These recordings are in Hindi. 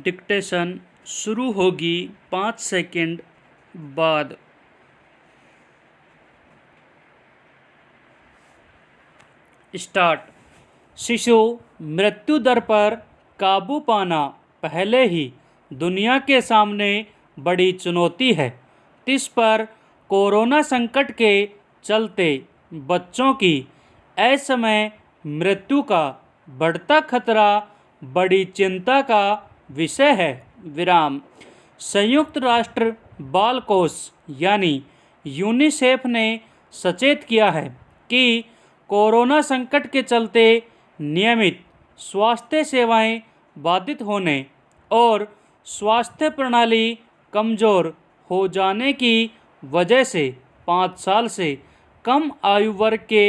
डिक्टेशन शुरू होगी 5 सेकंड बाद। स्टार्ट। शिशु मृत्यु दर पर काबू पाना पहले ही दुनिया के सामने बड़ी चुनौती है। इस पर कोरोना संकट के चलते बच्चों की असमय मृत्यु का बढ़ता खतरा बड़ी चिंता का विषय है। विराम। संयुक्त राष्ट्र बाल कोष यानी यूनिसेफ ने सचेत किया है कि कोरोना संकट के चलते नियमित स्वास्थ्य सेवाएं बाधित होने और स्वास्थ्य प्रणाली कमज़ोर हो जाने की वजह से 5 साल से कम आयु वर्ग के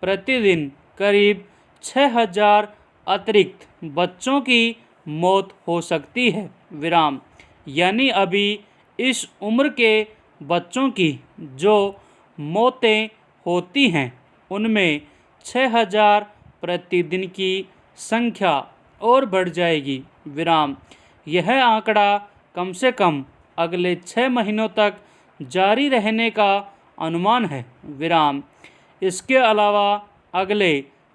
प्रतिदिन करीब 6,000 अतिरिक्त बच्चों की मौत हो सकती है। विराम। यानी अभी इस उम्र के बच्चों की जो मौतें होती हैं उनमें 6,000 प्रतिदिन की संख्या और बढ़ जाएगी। विराम। यह आंकड़ा कम से कम अगले 6 महीनों तक जारी रहने का अनुमान है। विराम। इसके अलावा अगले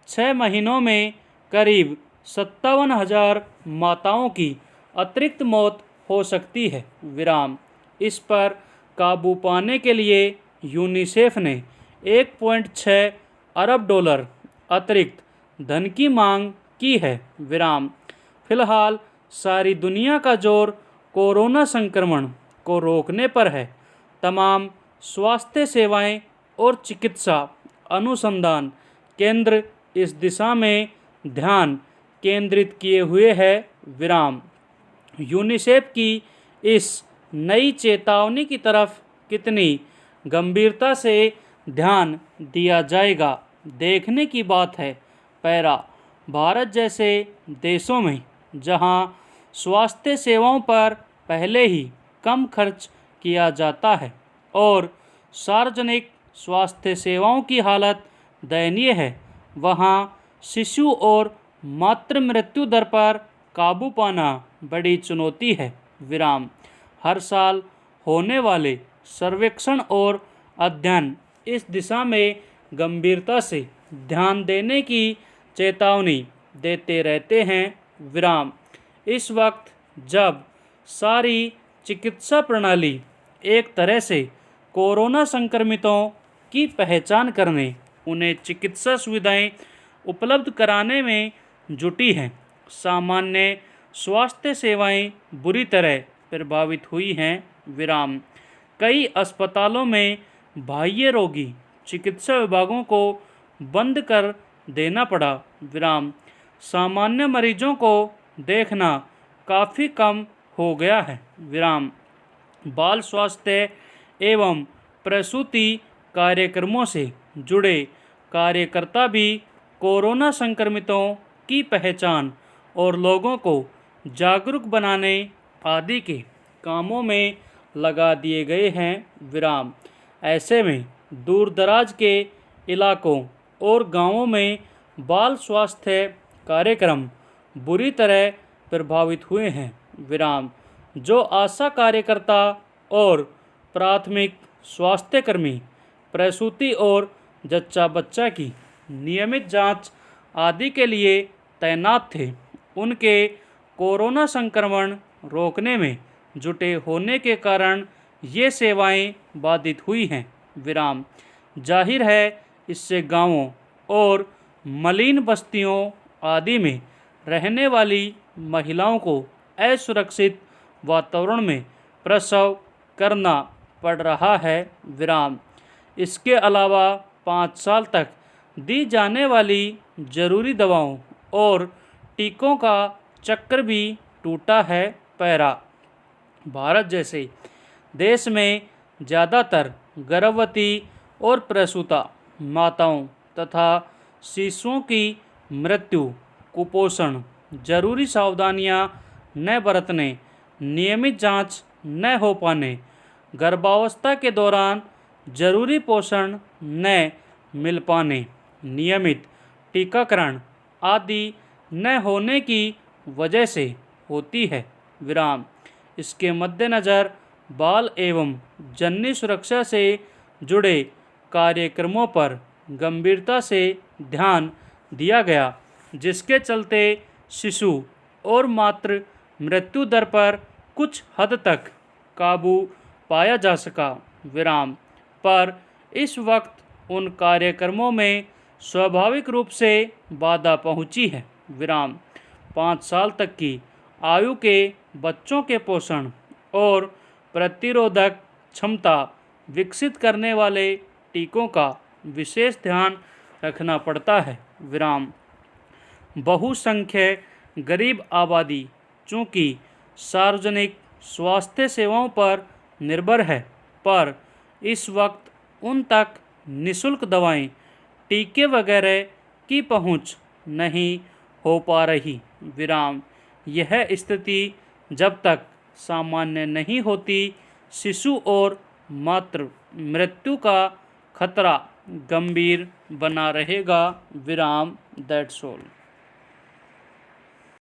6 महीनों में करीब 57,000 माताओं की अतिरिक्त मौत हो सकती है। विराम। इस पर काबू पाने के लिए यूनिसेफ ने 1.6 अरब डॉलर अतिरिक्त धन की मांग की है। विराम। फिलहाल सारी दुनिया का जोर कोरोना संक्रमण को रोकने पर है। तमाम स्वास्थ्य सेवाएं और चिकित्सा अनुसंधान केंद्र इस दिशा में ध्यान केंद्रित किए हुए हैं। विराम। यूनिसेफ की इस नई चेतावनी की तरफ कितनी गंभीरता से ध्यान दिया जाएगा देखने की बात है। पैरा। भारत जैसे देशों में जहां स्वास्थ्य सेवाओं पर पहले ही कम खर्च किया जाता है और सार्वजनिक स्वास्थ्य सेवाओं की हालत दयनीय है, वहां शिशु और मातृ मृत्यु दर पर काबू पाना बड़ी चुनौती है। विराम। हर साल होने वाले सर्वेक्षण और अध्ययन इस दिशा में गंभीरता से ध्यान देने की चेतावनी देते रहते हैं। विराम। इस वक्त जब सारी चिकित्सा प्रणाली एक तरह से कोरोना संक्रमितों की पहचान करने, उन्हें चिकित्सा सुविधाएं उपलब्ध कराने में जुटी हैं, सामान्य स्वास्थ्य सेवाएं बुरी तरह प्रभावित हुई हैं। विराम। कई अस्पतालों में बाह्य रोगी चिकित्सा विभागों को बंद कर देना पड़ा। विराम। सामान्य मरीजों को देखना काफ़ी कम हो गया है। विराम। बाल स्वास्थ्य एवं प्रसूति कार्यक्रमों से जुड़े कार्यकर्ता भी कोरोना संक्रमितों की पहचान और लोगों को जागरूक बनाने आदि के कामों में लगा दिए गए हैं। विराम। ऐसे में दूर दराज के इलाकों और गांवों में बाल स्वास्थ्य कार्यक्रम बुरी तरह प्रभावित हुए हैं। विराम। जो आशा कार्यकर्ता और प्राथमिक स्वास्थ्यकर्मी प्रसूति और जच्चा बच्चा की नियमित जांच आदि के लिए तैनात थे, उनके कोरोना संक्रमण रोकने में जुटे होने के कारण ये सेवाएं बाधित हुई हैं। विराम। जाहिर है इससे गांवों और मलिन बस्तियों आदि में रहने वाली महिलाओं को असुरक्षित वातावरण में प्रसव करना पड़ रहा है। विराम। इसके अलावा 5 साल तक दी जाने वाली जरूरी दवाओं और टीकों का चक्र भी टूटा है। पैरा। भारत जैसे देश में ज़्यादातर गर्भवती और प्रसूता माताओं तथा शिशुओं की मृत्यु कुपोषण, जरूरी सावधानियां न बरतने, नियमित जांच न हो पाने, गर्भावस्था के दौरान जरूरी पोषण न मिल पाने, नियमित टीकाकरण आदि न होने की वजह से होती है। विराम। इसके मद्देनज़र बाल एवं जननी सुरक्षा से जुड़े कार्यक्रमों पर गंभीरता से ध्यान दिया गया, जिसके चलते शिशु और मातृ मृत्यु दर पर कुछ हद तक काबू पाया जा सका। विराम। पर इस वक्त उन कार्यक्रमों में स्वाभाविक रूप से बाधा पहुंची है। विराम। 5 साल तक की आयु के बच्चों के पोषण और प्रतिरोधक क्षमता विकसित करने वाले टीकों का विशेष ध्यान रखना पड़ता है। विराम। बहुसंख्यक गरीब आबादी चूँकि सार्वजनिक स्वास्थ्य सेवाओं पर निर्भर है, पर इस वक्त उन तक निःशुल्क दवाएं, टीके वगैरह की पहुंच नहीं हो पा रही। विराम। यह स्थिति जब तक सामान्य नहीं होती, शिशु और मातृ मृत्यु का खतरा गंभीर बना रहेगा। विराम। That's all.